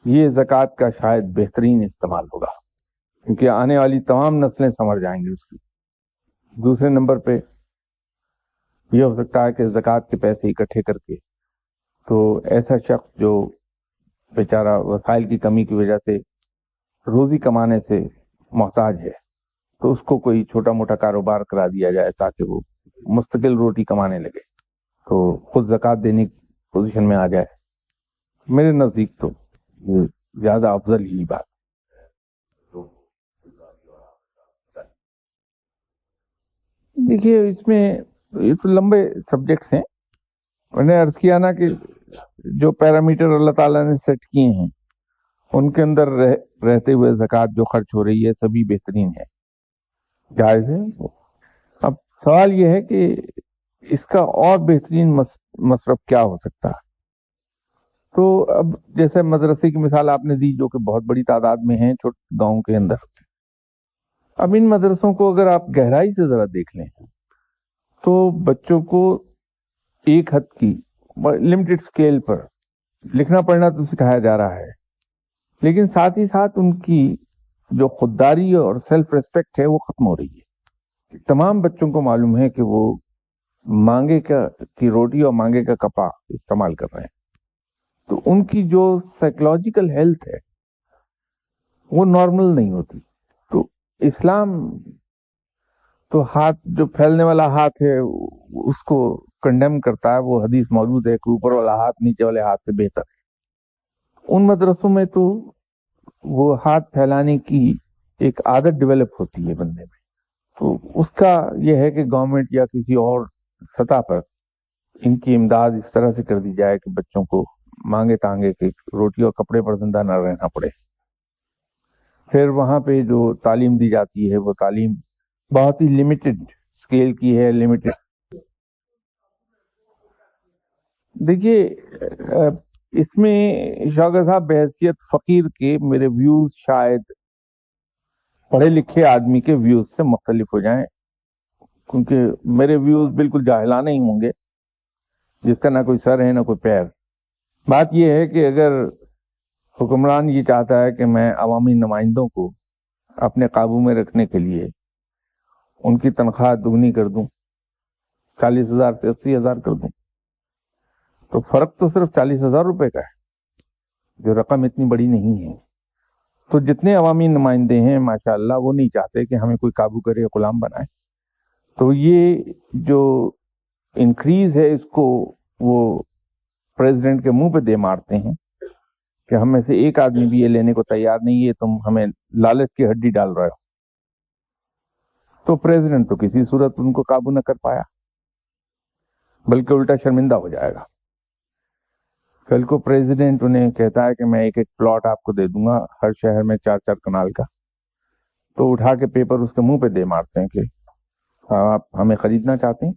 یہ زکوٰۃ کا شاید بہترین استعمال ہوگا، کیونکہ آنے والی تمام نسلیں سنور جائیں گی اس کی. دوسرے نمبر پہ یہ ہو سکتا ہے کہ زکوٰۃ کے پیسے اکٹھے کر کے تو ایسا شخص جو بیچارہ وسائل کی کمی کی وجہ سے روزی کمانے سے محتاج ہے، تو اس کو کوئی چھوٹا موٹا کاروبار کرا دیا جائے تاکہ وہ مستقل روٹی کمانے لگے، تو خود زکوٰۃ دینے کی پوزیشن میں آ جائے. میرے نزدیک تو یہ زیادہ افضل ہی بات. دیکھیے اس میں یہ تو لمبے سبجیکٹس ہیں، میں نے عرض کیا نا کہ جو پیرامیٹر اللہ تعالیٰ نے سیٹ کیے ہیں ان کے اندر رہتے ہوئے زکوٰۃ جو خرچ ہو رہی ہے سبھی بہترین ہے، جائز ہے. اب سوال یہ ہے کہ اس کا اور بہترین مصرف کیا ہو سکتا ہے. تو اب جیسے مدرسے کی مثال آپ نے دی جو کہ بہت بڑی تعداد میں ہیں چھوٹے گاؤں کے اندر، اب ان مدرسوں کو اگر آپ گہرائی سے ذرا دیکھ لیں تو بچوں کو ایک حد کی لمیٹڈ سکیل پر لکھنا پڑھنا تو سکھایا جا رہا ہے، لیکن ساتھ ہی ساتھ ان کی جو خودداری اور سیلف ریسپیکٹ ہے وہ ختم ہو رہی ہے. تمام بچوں کو معلوم ہے کہ وہ مانگے کی روٹی اور مانگے کا کپا استعمال کر رہے ہیں، تو ان کی جو سائیکولوجیکل ہیلتھ ہے وہ نارمل نہیں ہوتی. تو اسلام تو ہاتھ جو پھیلنے والا ہاتھ ہے اس کو کنڈیم کرتا ہے، وہ حدیث موجود ہے کہ اوپر والا ہاتھ نیچے والے ہاتھ سے بہتر ہے. ان مدرسوں میں تو وہ ہاتھ پھیلانے کی ایک عادت ڈیولپ ہوتی ہے بندے میں، تو اس کا یہ ہے کہ گورنمنٹ یا کسی اور سطح پر ان کی امداد اس طرح سے کر دی جائے کہ بچوں کو مانگے تانگے کہ روٹی اور کپڑے پر زندہ نہ رہنا پڑے. پھر وہاں پہ جو تعلیم دی جاتی ہے وہ تعلیم بہت ہی لمیٹڈ اسکیل کی ہے، لمیٹڈ. دیکھیے اس میں شوکت صاحب بحیثیت فقیر کے میرے ویوز شاید پڑھے لکھے آدمی کے ویوز سے مختلف ہو جائیں، کیونکہ میرے ویوز بالکل جاہلانہ ہی ہوں گے جس کا نہ کوئی سر ہے نہ کوئی پیر. بات یہ ہے کہ اگر حکمران یہ چاہتا ہے کہ میں عوامی نمائندوں کو اپنے قابو میں رکھنے کے لیے ان کی تنخواہ دگنی کر دوں، 40,000 سے 80,000 کر دوں، تو فرق تو صرف 40,000 روپے کا ہے، جو رقم اتنی بڑی نہیں ہے. تو جتنے عوامی نمائندے ہیں ماشاءاللہ وہ نہیں چاہتے کہ ہمیں کوئی قابو کرے یا غلام بنائے. تو یہ جو انکریز ہے اس کو وہ پریزیڈنٹ کے منہ پہ دے مارتے ہیں کہ ہم میں سے ایک آدمی بھی یہ لینے کو تیار نہیں ہے, تم ہمیں لالچ کی ہڈی ڈال رہے ہو. تو پریزیڈنٹ تو کسی صورت ان کو قابو نہ کر پایا, بلکہ الٹا شرمندہ ہو جائے گا. کل کو پریزیڈنٹ انہیں کہتا ہے کہ میں ایک ایک پلاٹ آپ کو دے دوں گا ہر شہر میں 4-4 کنال کا, تو اٹھا کے پیپر اس کے منہ پہ دے مارتے ہیں کہ آپ ہمیں خریدنا چاہتے ہیں,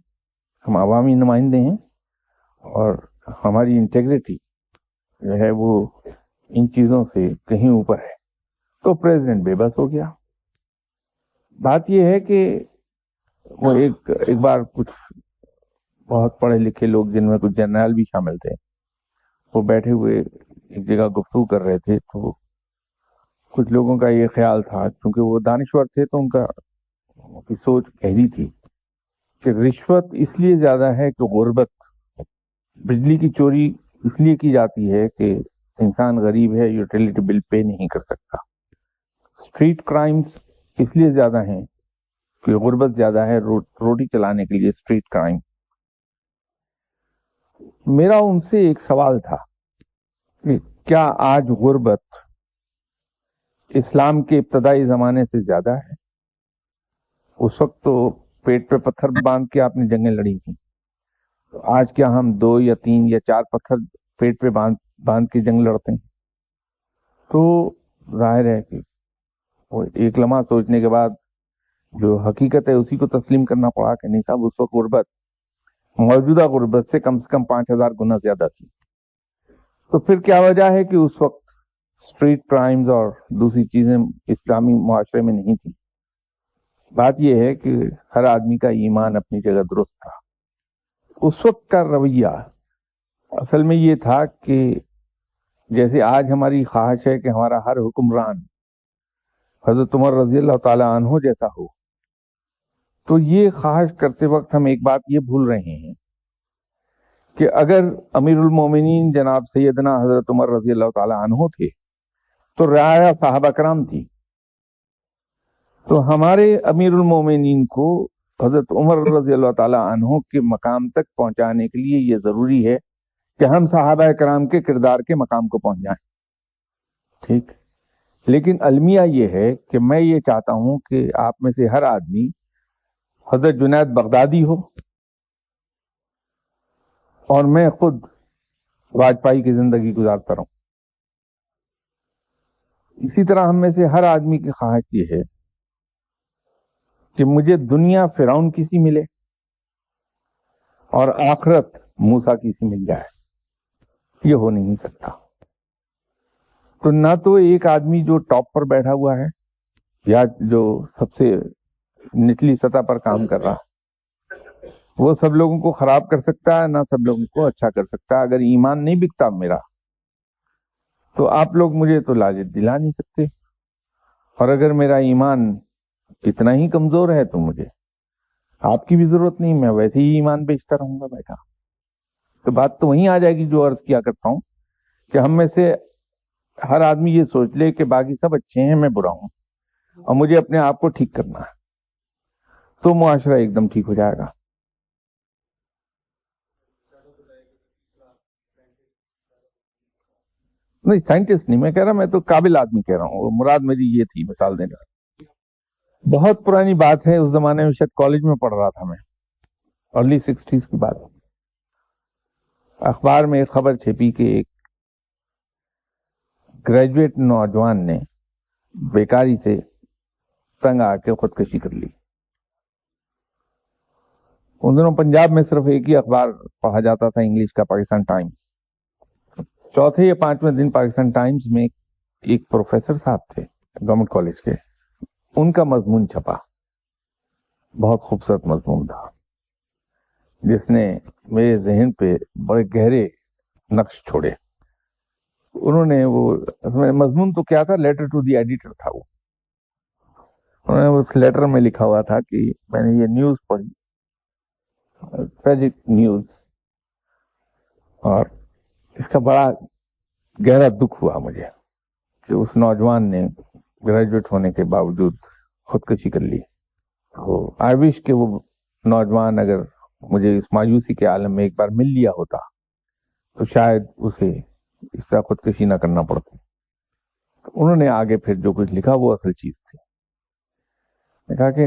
ہم عوامی نمائندے ہیں اور ہماری انٹیگریٹی جو ہے وہ ان چیزوں سے کہیں اوپر ہے. تو پریزیڈنٹ بے بس ہو گیا. بات یہ ہے کہ وہ ایک بار کچھ بہت پڑھے لکھے لوگ جن میں کچھ جنرل بھی شامل تھے, وہ بیٹھے ہوئے ایک جگہ گفتگو کر رہے تھے. تو کچھ لوگوں کا یہ خیال تھا, کیونکہ وہ دانشور تھے تو ان کا سوچ گہری تھی کہ رشوت اس لیے زیادہ ہے کہ غربت, بجلی کی چوری اس لیے کی جاتی ہے کہ انسان غریب ہے, یوٹیلیٹی بل پے نہیں کر سکتا. اسٹریٹ کرائمز اس لیے زیادہ ہیں کہ غربت زیادہ ہے, روٹی چلانے کے لیے اسٹریٹ کرائم. میرا ان سے ایک سوال تھا کہ کیا آج غربت اسلام کے ابتدائی زمانے سے زیادہ ہے؟ اس وقت تو پیٹ پہ پتھر باندھ کے آپ نے جنگیں لڑی تھیں, تو آج کیا ہم 2 یا 3 یا 4 پتھر پیٹ پہ باندھ کے جنگ لڑتے ہیں؟ تو ظاہر ہے کہ وہ ایک لمحہ سوچنے کے بعد جو حقیقت ہے اسی کو تسلیم کرنا پڑا کہ نہیں صاحب, اس وقت غربت موجودہ غربت سے کم 5000 گنا زیادہ تھی. تو پھر کیا وجہ ہے کہ اس وقت اسٹریٹ کرائمز اور دوسری چیزیں اسلامی معاشرے میں نہیں تھی؟ بات یہ ہے کہ ہر آدمی کا ایمان اپنی جگہ درست تھا. اس وقت کا رویہ اصل میں یہ تھا کہ جیسے آج ہماری خواہش ہے کہ ہمارا ہر حکمران حضرت عمر رضی اللہ تعالی عنہ جیسا ہو, تو یہ خواہش کرتے وقت ہم ایک بات یہ بھول رہے ہیں کہ اگر امیر المومنین جناب سیدنا حضرت عمر رضی اللہ تعالی عنہ تھے تو رعایا صحابہ کرام تھی. تو ہمارے امیر المومنین کو حضرت عمر رضی اللہ تعالی عنہ کے مقام تک پہنچانے کے لیے یہ ضروری ہے کہ ہم صحابہ کرام کے کردار کے مقام کو پہنچ جائیں. ٹھیک, لیکن المیہ یہ ہے کہ میں یہ چاہتا ہوں کہ آپ میں سے ہر آدمی حضرت جنید بغدادی ہو اور میں خود واجپائی کی زندگی گزارتا رہوں. اسی طرح ہم میں سے ہر آدمی کی خواہش یہ ہے کہ مجھے دنیا فرعون کی سی ملے اور آخرت موسیٰ کی سی مل جائے. یہ ہو نہیں سکتا. تو نہ تو ایک آدمی جو ٹاپ پر بیٹھا ہوا ہے یا جو سب سے نچلی سطح پر کام کر رہا وہ سب لوگوں کو خراب کر سکتا ہے, نہ سب لوگوں کو اچھا کر سکتا ہے. اگر ایمان نہیں بکتا میرا تو آپ لوگ مجھے تو لاج دلا نہیں سکتے, اور اگر میرا ایمان اتنا ہی کمزور ہے تو مجھے آپ کی بھی ضرورت نہیں, میں ویسے ہی ایمان بیچتا رہوں گا بیٹا. تو بات تو وہیں آ جائے گی جو عرض کیا کرتا ہوں کہ ہم میں سے ہر آدمی یہ سوچ لے کہ باقی سب اچھے ہیں, میں برا ہوں اور مجھے اپنے آپ کو ٹھیک کرنا ہے, تو معاشرہ ایک دم ٹھیک ہو جائے گا. نہیں سائنٹسٹ نہیں میں کہہ رہا, میں تو قابل آدمی کہہ رہا ہوں. مراد میری یہ تھی مثال دینے والی. بہت پرانی بات ہے, اس زمانے میں شاید کالج میں پڑھ رہا تھا میں, ارلی 60s کی بات. اخبار میں ایک خبر چھپی کہ ایک گریجویٹ نوجوان نے بیکاری سے تنگ آ کے خودکشی کر لی. ان دنوں پنجاب میں صرف ایک ہی اخبار پڑھا جاتا تھا انگلش کا, پاکستان ٹائمز. چوتھے یا 5ویں دن پاکستان ٹائمز میں ایک پروفیسر صاحب تھے گورنمنٹ کالج کے, ان کا مضمون چھپا. بہت خوبصورت مضمون تھا جس نے میرے ذہن پہ بڑے گہرے نقش چھوڑے. انہوں نے وہ مضمون تو کیا تھا, لیٹر ٹو دی ایڈیٹر تھا. وہ انہوں نے اس لیٹر میں لکھا ہوا تھا کہ میں نے یہ نیوز پڑھی, ٹریجک نیوز, اور اس کا بڑا گہرا دکھ ہوا مجھے کہ اس نوجوان نے گریجویٹ ہونے کے باوجود خودکشی کر لی. تو آئی وش کہ وہ نوجوان اگر مجھے اس مایوسی کے عالم میں ایک بار مل لیا ہوتا تو شاید اسے اس طرح خودکشی نہ کرنا پڑتی. انہوں نے آگے پھر جو کچھ لکھا وہ اصل چیز تھی. نے کہا کہ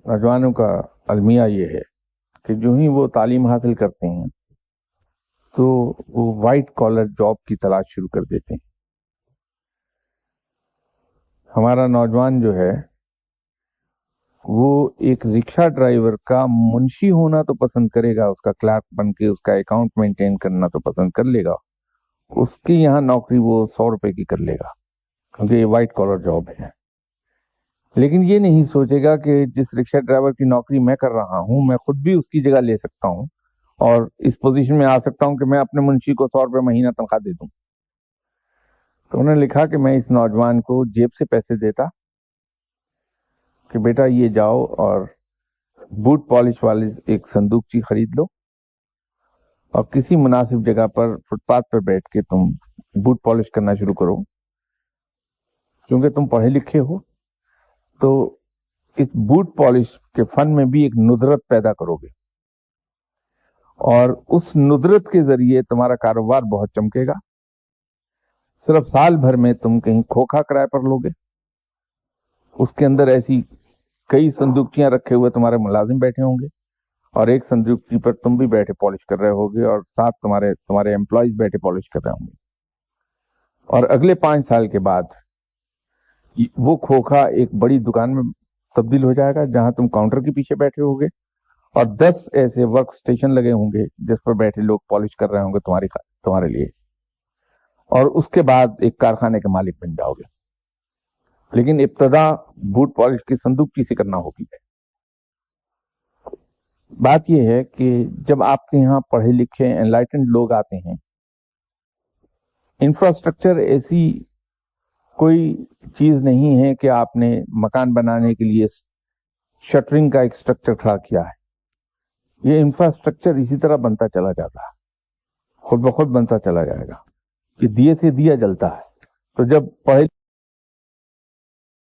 نوجوانوں کا المیہ یہ ہے کہ جو ہی وہ تعلیم حاصل کرتے ہیں تو وہ وائٹ کالر جاب کی تلاش شروع کر دیتے ہیں. ہمارا نوجوان جو ہے وہ ایک رکشہ ڈرائیور کا منشی ہونا تو پسند کرے گا، اس کا کلرک بن کے اس کا اکاؤنٹ مینٹین کرنا تو پسند کر لے گا. اس کی یہاں نوکری وہ 100 روپے کی کر لے گا کیونکہ یہ وائٹ کالر جاب ہے. لیکن یہ نہیں سوچے گا کہ جس رکشہ ڈرائیور کی نوکری میں کر رہا ہوں میں خود بھی اس کی جگہ لے سکتا ہوں اور اس پوزیشن میں آ سکتا ہوں کہ میں اپنے منشی کو 100 روپے مہینہ تنخواہ دے دوں. تو انہوں نے لکھا کہ میں اس نوجوان کو جیب سے پیسے دیتا کہ بیٹا یہ جاؤ اور بوٹ پالش والے ایک صندوقچی خرید لو اور کسی مناسب جگہ پر فٹ پاتھ پر بیٹھ کے تم بوٹ پالش کرنا شروع کرو. کیونکہ تم پڑھے لکھے ہو تو اس بوٹ پالش کے فن میں بھی ایک ندرت پیدا کرو گے اور اس ندرت کے ذریعے تمہارا کاروبار بہت چمکے گا. صرف سال بھر میں تم کہیں کھوکھا کرائے پر لوگے، اس کے اندر ایسی کئی صندوقچیاں رکھے ہوئے تمہارے ملازم بیٹھے ہوں گے اور ایک صندوقچی پر تم بھی بیٹھے پالش کر رہے ہوگے اور ساتھ تمہارے امپلائیز بیٹھے پالش کر رہے ہوں گے. اور اگلے 5 سال کے بعد وہ کھوکھا ایک بڑی دکان میں تبدیل ہو جائے گا جہاں تم کاؤنٹر کے پیچھے بیٹھے ہوگے اور 10 ایسے ورک سٹیشن لگے ہوں گے جس پر بیٹھے لوگ پالش کر رہے ہوں گے تمہارے لیے. اور اس کے بعد ایک کارخانے کے مالک بن جاؤ گے. لیکن ابتدا بوٹ پالش کی صندوقچی سے کرنا ہوگی. بات یہ ہے کہ جب آپ کے یہاں پڑھے لکھے انلائٹنڈ لوگ آتے ہیں، انفراسٹرکچر ایسی کوئی چیز نہیں ہے کہ آپ نے مکان بنانے کے لیے شٹرنگ کا ایک اسٹرکچر کھڑا کیا ہے. یہ انفراسٹرکچر اسی طرح بنتا چلا جاتا ہے، خود بخود بنتا چلا جائے گا. کہ دیے سے دیا جلتا ہے. تو جب پڑھے